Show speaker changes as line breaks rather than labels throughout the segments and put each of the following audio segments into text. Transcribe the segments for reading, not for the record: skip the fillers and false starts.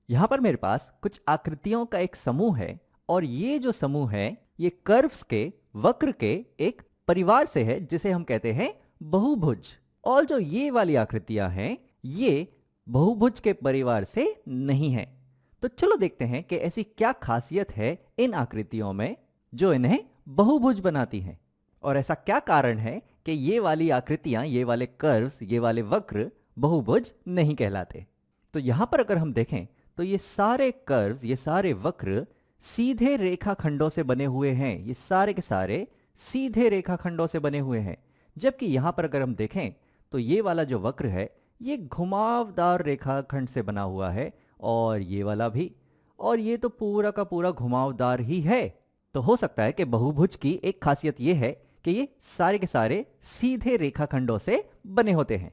यहाँ पर मेरे पास कुछ आकृतियों का एक समूह है और ये जो समूह है ये कर्व्स के वक्र के एक परिवार से है जिसे हम कहते हैं बहुभुज। और जो ये वाली आकृतियां हैं ये बहुभुज के परिवार से नहीं है। तो चलो देखते हैं कि ऐसी क्या खासियत है इन आकृतियों में जो इन्हें बहुभुज बनाती हैं और ऐसा क्या कारण है कि ये वाली आकृतियां, ये वाले कर्व्स, ये वाले वक्र बहुभुज नहीं कहलाते। तो यहां पर अगर हम देखें तो ये सारे कर्व्स, ये सारे वक्र सीधे रेखाखंडों से बने हुए हैं। ये सारे के सारे सीधे रेखाखंडों से बने हुए हैं। जबकि यहां पर अगर हम देखें तो ये वाला जो वक्र है ये घुमावदार रेखाखंड से बना हुआ है और ये वाला भी, और ये तो पूरा का पूरा घुमावदार ही है। तो हो सकता है कि बहुभुज की एक खासियत ये है कि ये सारे के सारे सीधे रेखाखंडों से बने होते हैं।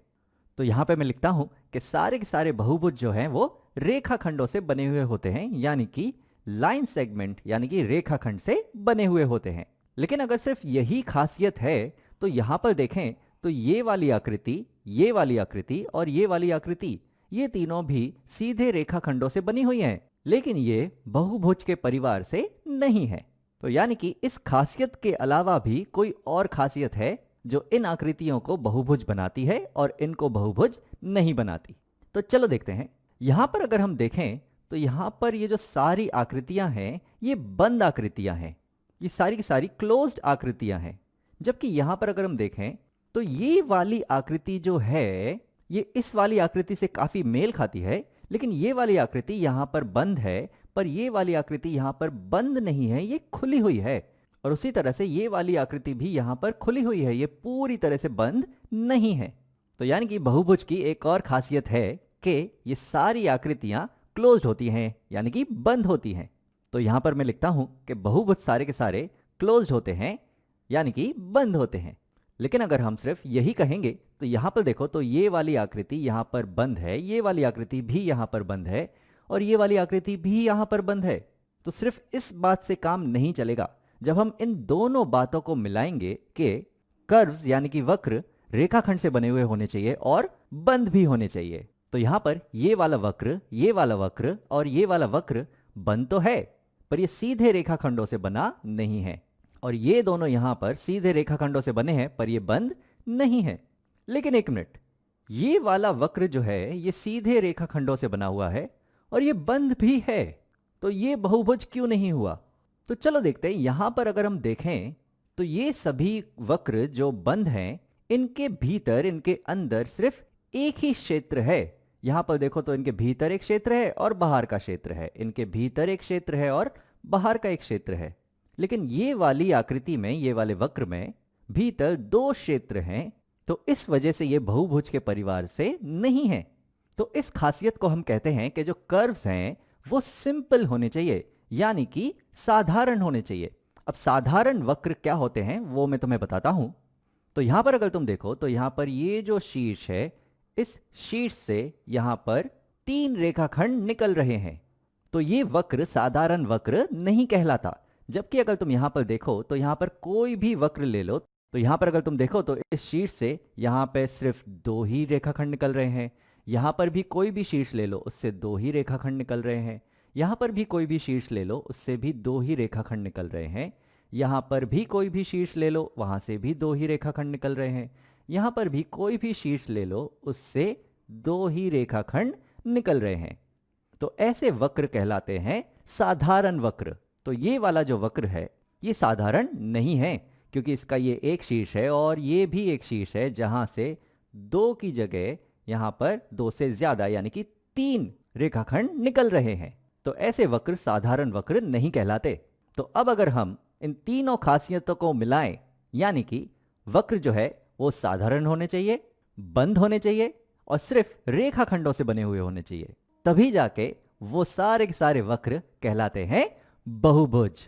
तो यहां पे मैं लिखता हूं कि सारे के सारे बहुभुज जो हैं वो रेखाखंडों से बने हुए होते हैं, यानी कि लाइन सेगमेंट यानी कि रेखाखंड से बने हुए होते हैं। लेकिन अगर सिर्फ यही खासियत है तो यहां पर देखें तो ये वाली आकृति, ये वाली आकृति और ये वाली आकृति, ये तीनों भी सीधे रेखाखंडों से बनी हुई हैं, लेकिन ये बहुभुज के परिवार से नहीं है। तो यानी कि इस खासियत के अलावा भी कोई और खासियत है जो इन आकृतियों को बहुभुज बनाती है और इनको बहुभुज नहीं बनाती। तो चलो देखते हैं। यहां पर अगर हम देखें तो यहां पर ये जो सारी आकृतियां हैं ये बंद आकृतियां हैं, ये सारी की सारी क्लोज्ड आकृतियां हैं। जबकि यहां पर अगर हम देखें तो ये वाली आकृति जो है ये इस वाली आकृति से काफी मेल खाती है, लेकिन ये वाली आकृति यहां पर बंद है, पर ये वाली आकृति यहां पर बंद नहीं है, ये खुली हुई है। और उसी तरह से ये वाली आकृति भी यहां पर खुली हुई है, ये पूरी तरह से बंद नहीं है। तो यानी कि बहुभुज की एक और खासियत है कि ये सारी आकृतियां क्लोज्ड होती हैं, यानी कि बंद होती हैं। तो यहां पर मैं लिखता हूं कि बहुभुज सारे के सारे क्लोज्ड होते हैं, यानी कि बंद होते हैं। लेकिन अगर हम सिर्फ यही कहेंगे तो यहां पर देखो तो ये वाली आकृति यहां पर बंद है, ये वाली आकृति भी यहां पर बंद है और ये वाली आकृति भी यहां पर बंद है। तो सिर्फ इस बात से काम नहीं चलेगा। जब हम इन दोनों बातों को मिलाएंगे कि कर्व्स यानी कि वक्र रेखाखंड से बने हुए होने चाहिए और बंद भी होने चाहिए। तो यहां पर ये वाला वक्र, ये वाला वक्र और ये वाला वक्र बंद तो है, पर ये सीधे रेखाखंडों से बना नहीं है। और ये दोनों यहां पर सीधे रेखाखंडों से बने हैं पर ये बंद नहीं है। लेकिन एक मिनट, ये वाला वक्र जो है ये सीधे रेखाखंडों से बना हुआ है और ये बंद भी है, तो ये बहुभुज क्यों नहीं हुआ? तो चलो देखते हैं। यहां पर अगर हम देखें तो ये सभी वक्र जो बंद हैं इनके भीतर, इनके अंदर सिर्फ एक ही क्षेत्र है। यहां पर देखो तो इनके भीतर एक क्षेत्र है और बाहर का क्षेत्र है, इनके भीतर एक क्षेत्र है और बाहर का एक क्षेत्र है। लेकिन ये वाली आकृति में, ये वाले वक्र में भीतर दो क्षेत्र हैं, तो इस वजह से ये बहुभुज के परिवार से नहीं है। तो इस खासियत को हम कहते हैं कि जो कर्व्स हैं वो सिंपल होने चाहिए, यानी कि साधारण होने चाहिए। अब साधारण वक्र क्या होते हैं वो मैं तुम्हें बताता हूं। तो यहां पर अगर तुम देखो तो यहां पर ये जो शीर्ष है, इस शीर्ष से यहां पर 3 रेखाखंड निकल रहे हैं, तो ये वक्र साधारण वक्र नहीं कहलाता। जबकि अगर तुम यहां पर देखो तो यहां पर कोई भी वक्र ले लो, तो यहां पर अगर तुम देखो तो इस शीर्ष से यहां पे सिर्फ 2 ही रेखाखंड निकल रहे हैं, यहां पर भी कोई भी शीर्ष ले लो उससे 2 ही रेखाखंड निकल रहे हैं, यहां पर भी कोई भी शीर्ष ले लो उससे भी 2 ही रेखाखंड निकल रहे हैं, यहां पर भी कोई भी शीर्ष ले लो वहां से भी 2 ही रेखाखंड निकल रहे हैं, यहां पर भी कोई भी शीर्ष ले लो उससे 2 ही रेखाखंड निकल रहे हैं। तो ऐसे वक्र कहलाते हैं साधारण वक्र। तो ये वाला जो वक्र है ये साधारण नहीं है, क्योंकि इसका ये एक शीर्ष है और ये भी एक शीर्ष है जहां से 2 की जगह यहां पर 2 से ज्यादा यानी कि 3 रेखाखंड निकल रहे हैं। तो ऐसे वक्र साधारण वक्र नहीं कहलाते। तो अब अगर हम इन तीनों खासियतों को मिलाएं, यानी कि वक्र जो है वो साधारण होने चाहिए, बंद होने चाहिए और सिर्फ रेखाखंडों से बने हुए होने चाहिए, तभी जाके वो सारे के सारे वक्र कहलाते हैं बहुभुज।